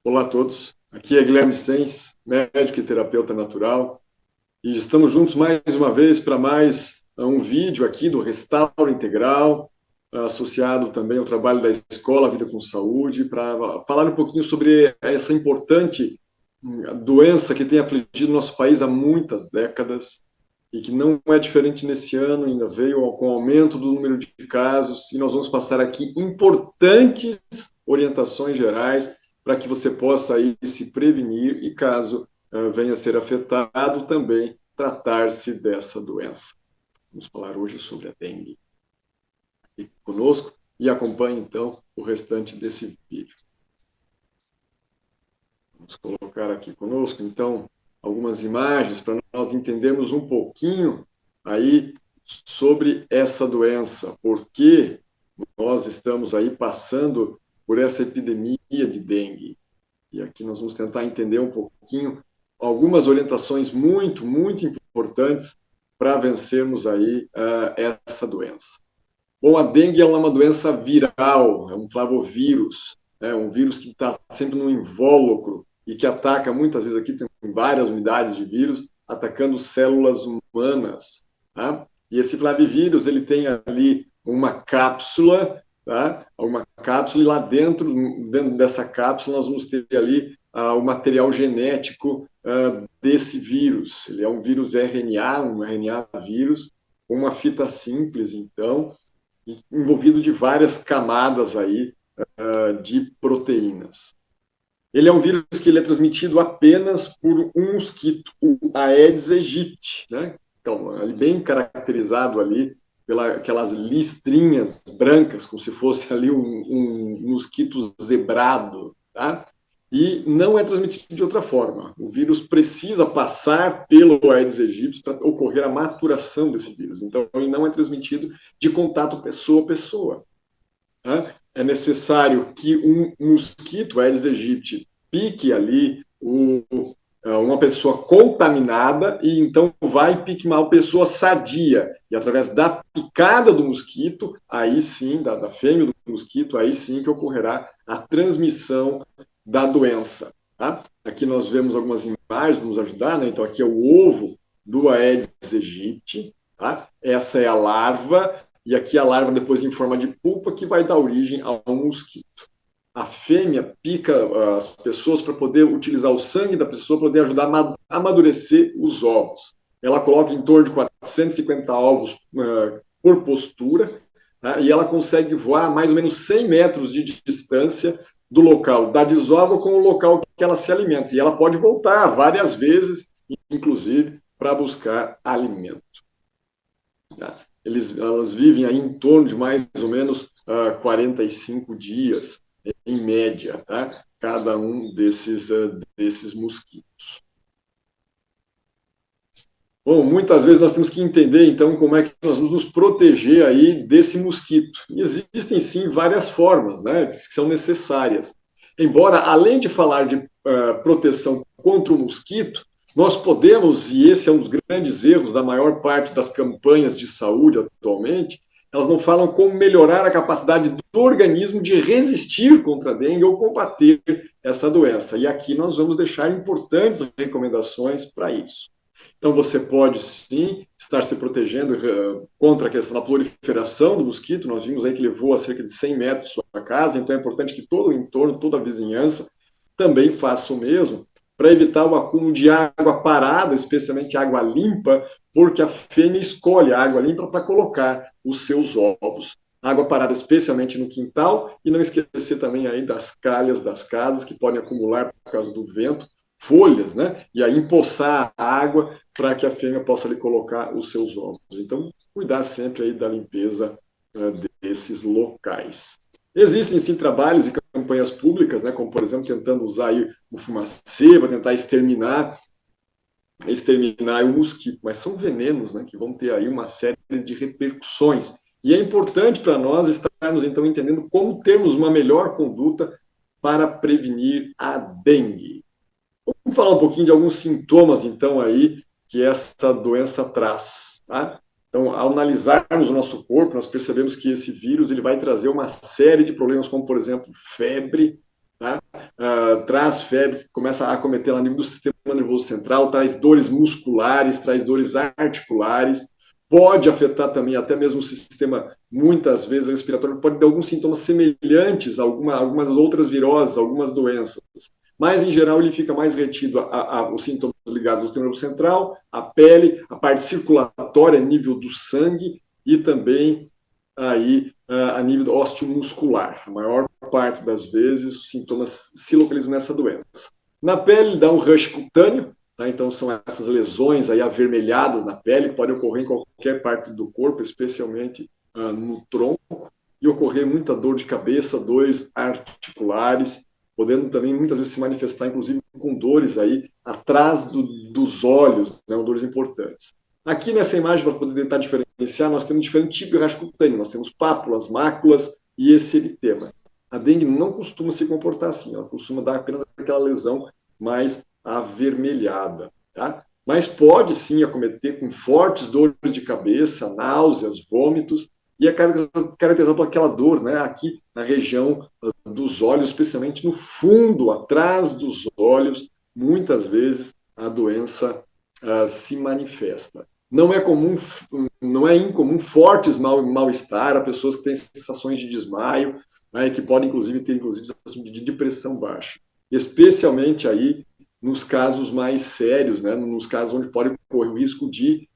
Olá a todos, aqui é Guilherme Sens, médico e terapeuta natural, e estamos juntos mais uma vez para mais um vídeo aqui do Restauro Integral, associado também ao trabalho da Escola Vida com Saúde, para falar um pouquinho sobre essa importante doença que tem afligido nosso país há muitas décadas e que não é diferente nesse ano, ainda veio com o aumento do número de casos, e nós vamos passar aqui importantes orientações gerais para que você possa aí se prevenir e, caso venha a ser afetado, também tratar-se dessa doença. Vamos falar hoje sobre a dengue. Fique conosco e acompanhe, então, o restante desse vídeo. Vamos colocar aqui conosco, então, algumas imagens para nós entendermos um pouquinho aí sobre essa doença, por que nós estamos aí passando por essa epidemia de dengue. E aqui nós vamos tentar entender um pouquinho algumas orientações muito importantes para vencermos aí essa doença. Bom, a dengue é uma doença viral, é um flavovírus, um vírus que está sempre no invólucro e que ataca, muitas vezes aqui tem várias unidades de vírus, atacando células humanas. Tá? E esse flavivírus, ele tem ali uma cápsula, tá? Uma cápsula, e lá dentro dessa cápsula nós vamos ter ali o material genético desse vírus. Ele é um vírus RNA, um RNA vírus, com uma fita simples, então, envolvido de várias camadas aí de proteínas. Ele é um vírus que ele é transmitido apenas por um mosquito, o Aedes aegypti, né? Então, ele bem caracterizado ali aquelas listrinhas brancas, como se fosse ali um mosquito zebrado, tá? E não é transmitido de outra forma. O vírus precisa passar pelo Aedes aegypti para ocorrer a maturação desse vírus. Então, ele não é transmitido de contato pessoa a pessoa. Tá? É necessário que um mosquito, Aedes aegypti, pique ali uma pessoa contaminada e então vai picar uma pessoa sadia. E através da picada do mosquito, aí sim, da fêmea do mosquito, aí sim que ocorrerá a transmissão da doença. Tá? Aqui nós vemos algumas imagens para nos ajudar, né? Então aqui é o ovo do Aedes aegypti, tá? Essa é a larva, e aqui a larva depois em forma de pulpa que vai dar origem ao mosquito. A fêmea pica as pessoas para poder utilizar o sangue da pessoa para poder ajudar a amadurecer os ovos. Ela coloca em torno de 450 ovos por postura, tá? E ela consegue voar a mais ou menos 100 metros de distância do local da desova com o local que ela se alimenta. E ela pode voltar várias vezes, inclusive, para buscar alimento. Tá? Elas vivem aí em torno de mais ou menos 45 dias, em média, tá? Cada um desses mosquitos. Bom, muitas vezes nós temos que entender, então, como é que nós vamos nos proteger aí desse mosquito. E existem, sim, várias formas, né, que são necessárias. Embora, além de falar de proteção contra o mosquito, nós podemos, e esse é um dos grandes erros da maior parte das campanhas de saúde atualmente, elas não falam como melhorar a capacidade do organismo de resistir contra a dengue ou combater essa doença. E aqui nós vamos deixar importantes recomendações para isso. Então, você pode, sim, estar se protegendo contra a questão da proliferação do mosquito. Nós vimos aí que ele voa a cerca de 100 metros de sua casa, então é importante que todo o entorno, toda a vizinhança também faça o mesmo, para evitar o acúmulo de água parada, especialmente água limpa, porque a fêmea escolhe a água limpa para colocar os seus ovos. Água parada, especialmente no quintal, e não esquecer também aí das calhas das casas, que podem acumular por causa do vento, folhas, né? E aí empoçar a água para que a fêmea possa ali colocar os seus ovos. Então, cuidar sempre aí da limpeza desses locais. Existem sim trabalhos e campanhas públicas, né, como por exemplo tentando usar aí o fumacê para tentar exterminar o mosquito, mas são venenos, né, que vão ter aí uma série de repercussões. E é importante para nós estarmos então entendendo como termos uma melhor conduta para prevenir a dengue. Vamos falar um pouquinho de alguns sintomas, então, aí, que essa doença traz, tá? Então, ao analisarmos o nosso corpo, nós percebemos que esse vírus ele vai trazer uma série de problemas, como, por exemplo, febre, tá? traz febre, que começa a acometer lá no nível do sistema nervoso central, traz dores musculares, traz dores articulares, pode afetar também até mesmo o sistema, muitas vezes, respiratório, pode ter alguns sintomas semelhantes a algumas outras viroses, algumas doenças. Mas, em geral, ele fica mais retido aos sintomas ligados ao sistema nervoso central, à pele, a parte circulatória, nível do sangue, e também aí a nível osteomuscular. A maior parte das vezes os sintomas se localizam nessa doença. Na pele dá um rush cutâneo, tá? Então são essas lesões aí avermelhadas na pele, que podem ocorrer em qualquer parte do corpo, especialmente no tronco, e ocorrer muita dor de cabeça, dores articulares, podendo também muitas vezes se manifestar, inclusive, com dores aí atrás dos olhos, né, dores importantes. Aqui nessa imagem, para poder tentar diferenciar, nós temos diferentes tipos de rash cutâneo. Nós temos pápulas, máculas e esse eritema. A dengue não costuma se comportar assim, ela costuma dar apenas aquela lesão mais avermelhada, tá? Mas pode sim acometer com fortes dores de cabeça, náuseas, vômitos, e é caracterizado por aquela dor, né, aqui na região dos olhos, especialmente no fundo, atrás dos olhos, muitas vezes a doença se manifesta. Não é incomum fortes mal-estar, a pessoas que têm sensações de desmaio, né, que podem inclusive ter de depressão baixa, especialmente aí nos casos mais sérios, né, nos casos onde pode ocorrer o risco de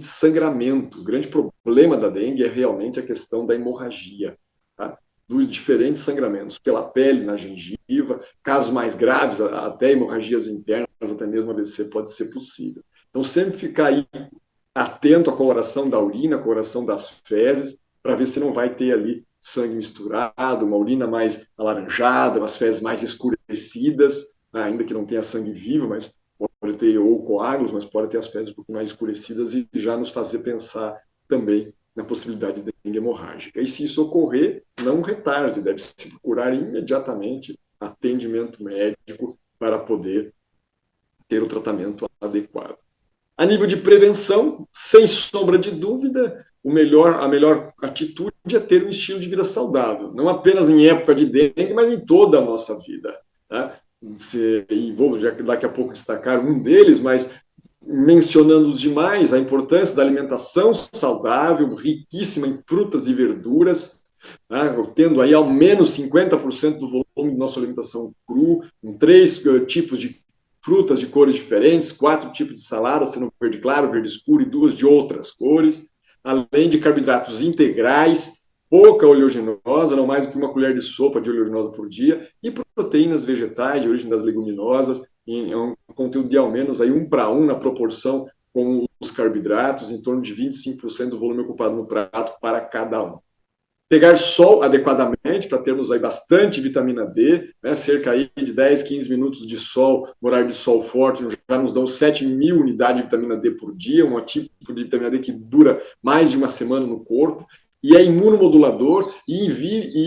sangramento. O grande problema da dengue é realmente a questão da hemorragia, tá? Dos diferentes sangramentos, pela pele, na gengiva, casos mais graves, até hemorragias internas, até mesmo AVC pode ser possível. Então, sempre ficar aí atento à coloração da urina, à coloração das fezes, para ver se não vai ter ali sangue misturado, uma urina mais alaranjada, umas fezes mais escurecidas, ainda que não tenha sangue vivo, mas pode ter ou coágulos, mas pode ter as fezes um pouco mais escurecidas e já nos fazer pensar também na possibilidade de dengue hemorrágica. E se isso ocorrer, não retarde, deve-se procurar imediatamente atendimento médico para poder ter o tratamento adequado. A nível de prevenção, sem sombra de dúvida, a melhor atitude é ter um estilo de vida saudável, não apenas em época de dengue, mas em toda a nossa vida. Tá? E vou daqui a pouco destacar um deles, mas mencionando os demais, a importância da alimentação saudável, riquíssima em frutas e verduras, tá? Tendo aí ao menos 50% do volume de nossa alimentação cru, com 3 tipos de frutas de cores diferentes, 4 tipos de salada, sendo verde claro, verde escuro e 2 de outras cores, além de carboidratos integrais, pouca oleaginosa, não mais do que uma colher de sopa de oleaginosa por dia, e proteínas vegetais de origem das leguminosas, em um conteúdo de ao menos aí 1:1 na proporção com os carboidratos, em torno de 25% do volume ocupado no prato para cada um. Pegar sol adequadamente, para termos aí bastante vitamina D, né, cerca aí de 10, 15 minutos de sol, horário de sol forte, já nos dão 7.000 unidades de vitamina D por dia, um tipo de vitamina D que dura mais de uma semana no corpo, e é imunomodulador e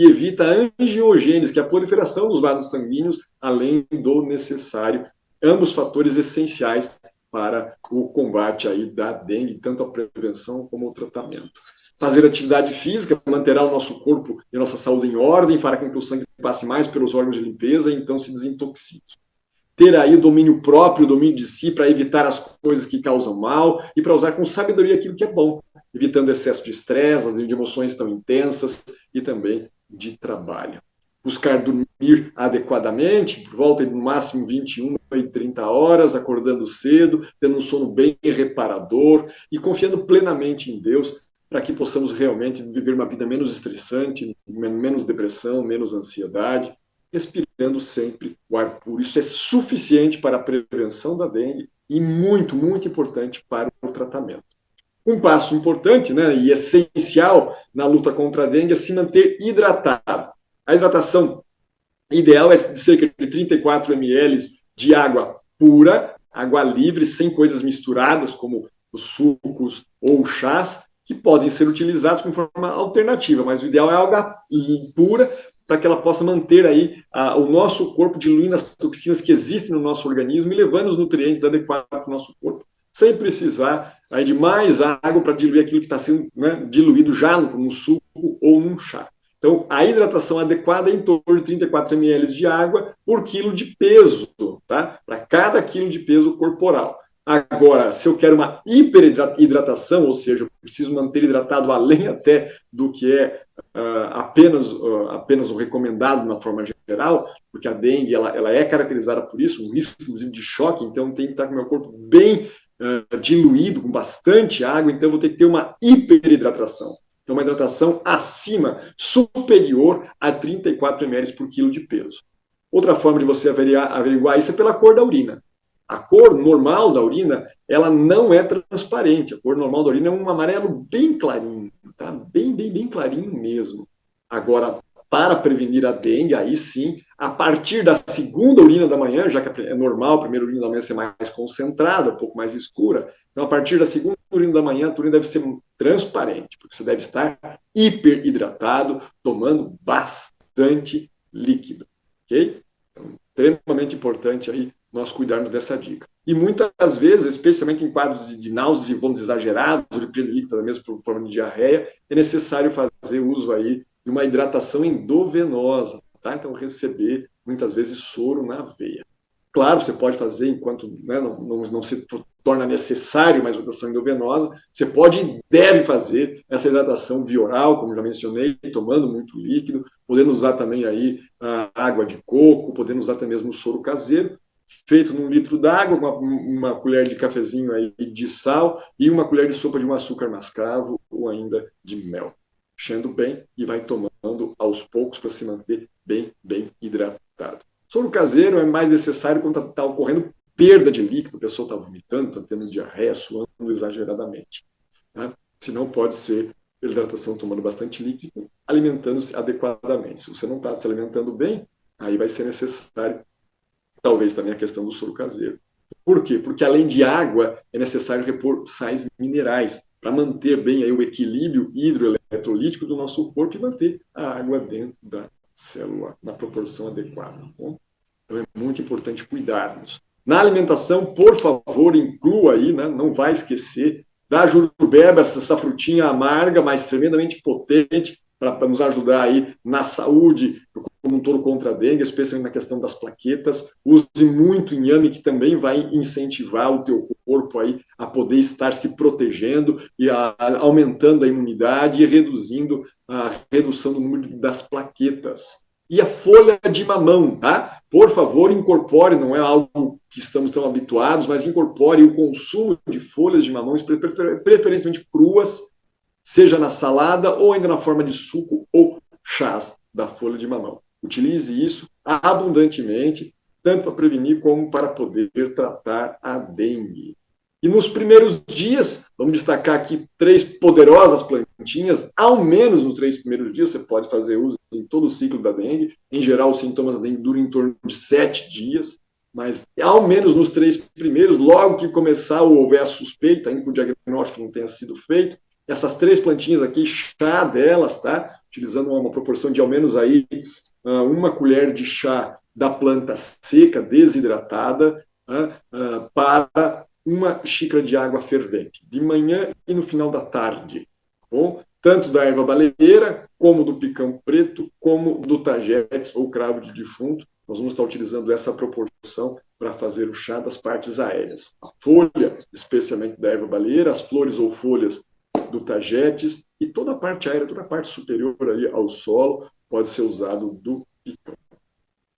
evita a angiogênese, que é a proliferação dos vasos sanguíneos, além do necessário, ambos fatores essenciais para o combate aí da dengue, tanto a prevenção como o tratamento. Fazer atividade física manterá o nosso corpo e a nossa saúde em ordem, fará com que o sangue passe mais pelos órgãos de limpeza e então se desintoxique. Ter aí o domínio próprio, o domínio de si, para evitar as coisas que causam mal e para usar com sabedoria aquilo que é bom, evitando excesso de estresse, de emoções tão intensas e também de trabalho. Buscar dormir adequadamente, por volta de no máximo 21 e 30 horas, acordando cedo, tendo um sono bem reparador e confiando plenamente em Deus, para que possamos realmente viver uma vida menos estressante, menos depressão, menos ansiedade, respirando sempre o ar puro. Isso é suficiente para a prevenção da dengue e muito, muito importante para o tratamento. Um passo importante, né, e essencial na luta contra a dengue é se manter hidratado. A hidratação ideal é de cerca de 34 ml de água pura, água livre, sem coisas misturadas, como os sucos ou chás, que podem ser utilizados de forma alternativa, mas o ideal é água pura, para que ela possa manter aí o nosso corpo diluindo as toxinas que existem no nosso organismo e levando os nutrientes adequados para o nosso corpo, sem precisar aí de mais água para diluir aquilo que está sendo, né, diluído já num suco ou num chá. Então, a hidratação adequada é em torno de 34 ml de água por quilo de peso, tá? Para cada quilo de peso corporal. Agora, se eu quero uma hiperidratação, ou seja, eu preciso manter hidratado além até do que é apenas o recomendado na forma geral, porque a dengue ela é caracterizada por isso, um risco inclusive de choque, então tem que estar com o meu corpo bem diluído, com bastante água, então eu vou ter que ter uma hiperidratação. Então, uma hidratação acima, superior a 34 ml por quilo de peso. Outra forma de você averiguar isso é pela cor da urina. A cor normal da urina, ela não é transparente. A cor normal da urina é um amarelo bem clarinho, tá? Bem clarinho mesmo. Agora, para prevenir a dengue, aí sim, a partir da segunda urina da manhã, já que é normal a primeira urina da manhã ser mais concentrada, um pouco mais escura, então a partir da segunda urina da manhã, a urina deve ser transparente, porque você deve estar hiperidratado, tomando bastante líquido, ok? Então, extremamente importante aí nós cuidarmos dessa dica. E muitas vezes, especialmente em quadros de náuseas e vômitos exagerados, ou de perda líquida mesmo por forma de diarreia, é necessário fazer uso aí de uma hidratação endovenosa, tá? Então, receber, muitas vezes, soro na veia. Claro, você pode fazer enquanto não se torna necessário uma hidratação endovenosa, você pode e deve fazer essa hidratação via oral, como já mencionei, tomando muito líquido, podendo usar também aí a água de coco, podendo usar até mesmo o soro caseiro, feito num litro d'água, uma colher de cafezinho aí de sal e uma colher de sopa de um açúcar mascavo ou ainda de mel. Enchendo bem e vai tomando aos poucos para se manter bem hidratado. Soro caseiro é mais necessário quando está ocorrendo perda de líquido, a pessoa está vomitando, está tendo diarreia, suando exageradamente. Tá? Senão pode ser hidratação tomando bastante líquido, alimentando-se adequadamente. Se você não está se alimentando bem, aí vai ser necessário talvez também a questão do soro caseiro. Por quê? Porque além de água, é necessário repor sais minerais para manter bem aí o equilíbrio hidroeletrolítico do nosso corpo e manter a água dentro da célula na proporção adequada. Tá bom? Então é muito importante cuidarmos. Na alimentação, por favor, inclua aí, né, não vai esquecer, da jurubeba, essa frutinha amarga, mas tremendamente potente, para nos ajudar aí na saúde como um todo contra a dengue, especialmente na questão das plaquetas. Use muito inhame, que também vai incentivar o teu corpo aí a poder estar se protegendo e aumentando a imunidade e reduzindo a redução do número das plaquetas. E a folha de mamão, tá? Por favor, incorpore, não é algo que estamos tão habituados, mas incorpore o consumo de folhas de mamão, preferencialmente cruas, seja na salada ou ainda na forma de suco ou chás da folha de mamão. Utilize isso abundantemente, tanto para prevenir como para poder tratar a dengue. E nos primeiros dias, vamos destacar aqui 3 poderosas plantinhas, ao menos nos 3 primeiros dias, você pode fazer uso em todo o ciclo da dengue. Em geral, os sintomas da dengue duram em torno de 7 dias, mas ao menos nos 3 primeiros, logo que começar ou houver a suspeita, ainda que o diagnóstico não tenha sido feito, essas 3 plantinhas aqui, chá delas, tá? Utilizando uma proporção de ao menos aí uma colher de chá da planta seca, desidratada, para uma xícara de água fervente, de manhã e no final da tarde. Bom? Tanto da erva baleeira, como do picão preto, como do tagetes ou cravo de defunto. Nós vamos estar utilizando essa proporção para fazer o chá das partes aéreas. A folha, especialmente da erva baleeira, as flores ou folhas do tagetes e toda a parte aérea, toda a parte superior ali ao solo pode ser usado do picão.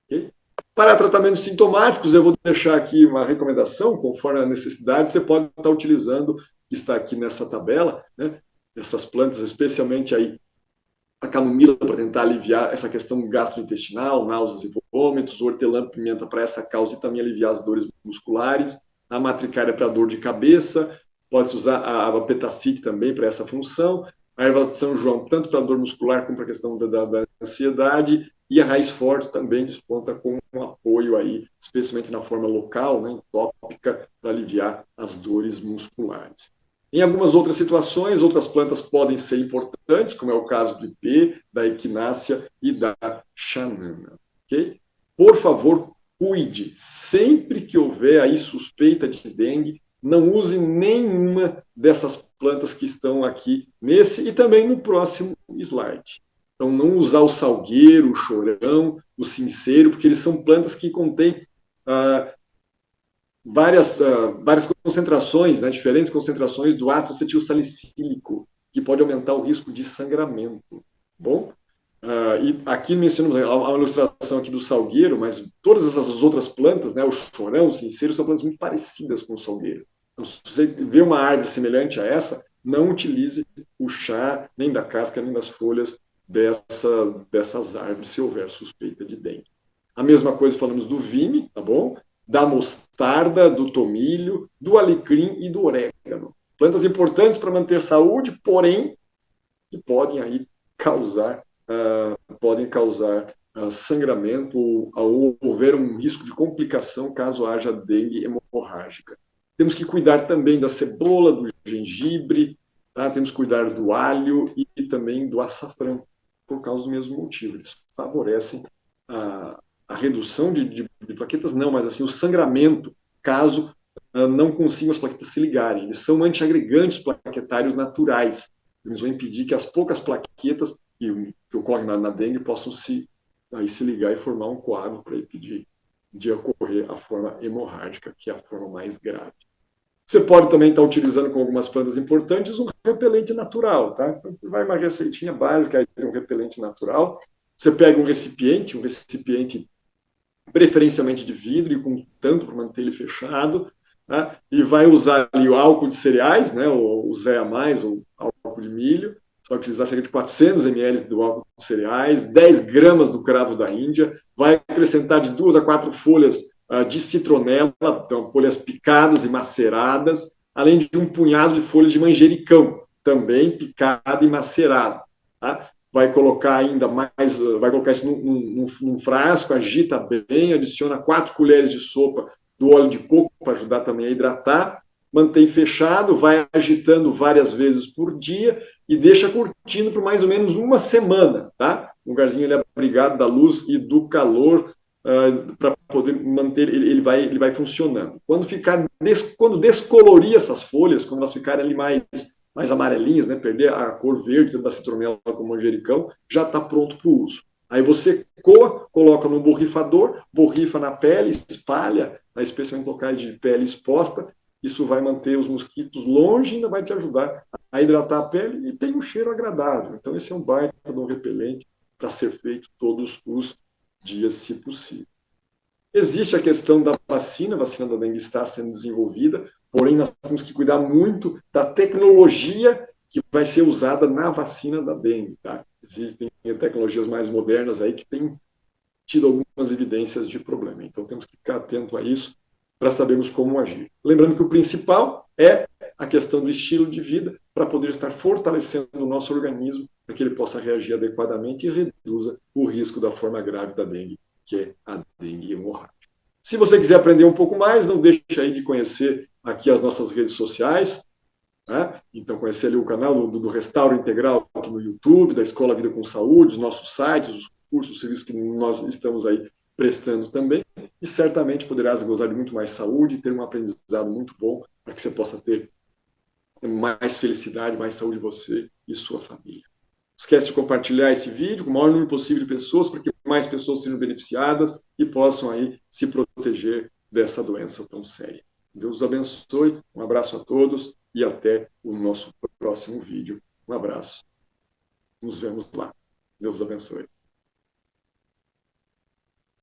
Okay? Para tratamentos sintomáticos, eu vou deixar aqui uma recomendação, conforme a necessidade, você pode estar utilizando, que está aqui nessa tabela, né, essas plantas, especialmente aí a camomila para tentar aliviar essa questão gastrointestinal, náuseas e vômitos, o hortelã-pimenta para essa causa e também aliviar as dores musculares, a matricária para dor de cabeça, pode-se usar a petacite também para essa função, a erva de São João, tanto para dor muscular como para a questão da ansiedade, e a raiz forte também desponta com um apoio aí, especialmente na forma local, né, tópica, para aliviar as dores musculares. Em algumas outras situações, outras plantas podem ser importantes, como é o caso do ipê, da equinácea e da xanana. Okay? Por favor, cuide. Sempre que houver aí suspeita de dengue, não use nenhuma dessas plantas que estão aqui nesse e também no próximo slide. Então, não usar o salgueiro, o chorão, o cinceiro, porque eles são plantas que contêm várias concentrações, né, diferentes concentrações do ácido acetilsalicílico, que pode aumentar o risco de sangramento. Bom, e aqui mencionamos a ilustração aqui do salgueiro, mas todas essas outras plantas, né, o chorão, o cinceiro, são plantas muito parecidas com o salgueiro. Então, se você vê uma árvore semelhante a essa, não utilize o chá, nem da casca, nem das folhas dessas árvores, se houver suspeita de dengue. A mesma coisa falamos do vime, tá bom? Da mostarda, do tomilho, do alecrim e do orégano. Plantas importantes para manter saúde, porém, que podem aí causar sangramento ou houver um risco de complicação caso haja dengue hemorrágica. Temos que cuidar também da cebola, do gengibre, tá? Temos que cuidar do alho e também do açafrão, por causa do mesmo motivo. Eles favorecem a redução de plaquetas, não, mas assim, o sangramento, caso não consigam as plaquetas se ligarem. Eles são antiagregantes plaquetários naturais. Eles vão impedir que as poucas plaquetas que ocorrem na dengue possam se ligar e formar um coágulo para impedir de ocorrer a forma hemorrágica, que é a forma mais grave. Você pode também estar utilizando com algumas plantas importantes um repelente natural, tá? Então, vai uma receitinha básica aí de um repelente natural. Você pega um recipiente preferencialmente de vidro, com tampo para manter ele fechado, né? E vai usar ali o álcool de cereais, né? O Zé a mais, ou álcool de milho. Você vai utilizar cerca de 400 ml do álcool de cereais, 10 gramas do cravo da Índia, vai acrescentar de 2 a 4 folhas de citronela, então folhas picadas e maceradas, além de um punhado de folhas de manjericão, também picada e macerada. Tá? Vai colocar ainda mais, vai colocar isso num frasco, agita bem, adiciona 4 colheres de sopa do óleo de coco para ajudar também a hidratar, mantém fechado, vai agitando várias vezes por dia e deixa curtindo por mais ou menos uma semana, tá? O lugarzinho ele é abrigado da luz e do calor para poder manter, ele vai funcionando. Quando descolorir essas folhas, quando elas ficarem ali mais amarelinhas, né, perder a cor verde da citronela com o manjericão, já está pronto para o uso. Aí você coa, coloca no borrifador, borrifa na pele, espalha, especialmente em locais de pele exposta. Isso vai manter os mosquitos longe e ainda vai te ajudar a hidratar a pele e tem um cheiro agradável. Então, esse é um baita de um repelente para ser feito todos os dias, se possível. Existe a questão da vacina, a vacina da dengue está sendo desenvolvida, porém nós temos que cuidar muito da tecnologia que vai ser usada na vacina da dengue. Tá? Existem tecnologias mais modernas aí que têm tido algumas evidências de problema. Então temos que ficar atento a isso para sabermos como agir. Lembrando que o principal é a questão do estilo de vida para poder estar fortalecendo o nosso organismo para que ele possa reagir adequadamente e reduza o risco da forma grave da dengue, que é a dengue hemorrágica. Se você quiser aprender um pouco mais, não deixe aí de conhecer aqui as nossas redes sociais. Né? Então, conhecer ali o canal do Restauro Integral aqui no YouTube, da Escola Vida com Saúde, os nossos sites, os cursos, os serviços que nós estamos aí prestando também. E certamente poderás gozar de muito mais saúde e ter um aprendizado muito bom para que você possa ter mais felicidade, mais saúde você e sua família. Não esquece de compartilhar esse vídeo com o maior número possível de pessoas para que mais pessoas sejam beneficiadas e possam aí se proteger dessa doença tão séria. Deus os abençoe, um abraço a todos e até o nosso próximo vídeo. Um abraço. Nos vemos lá. Deus os abençoe.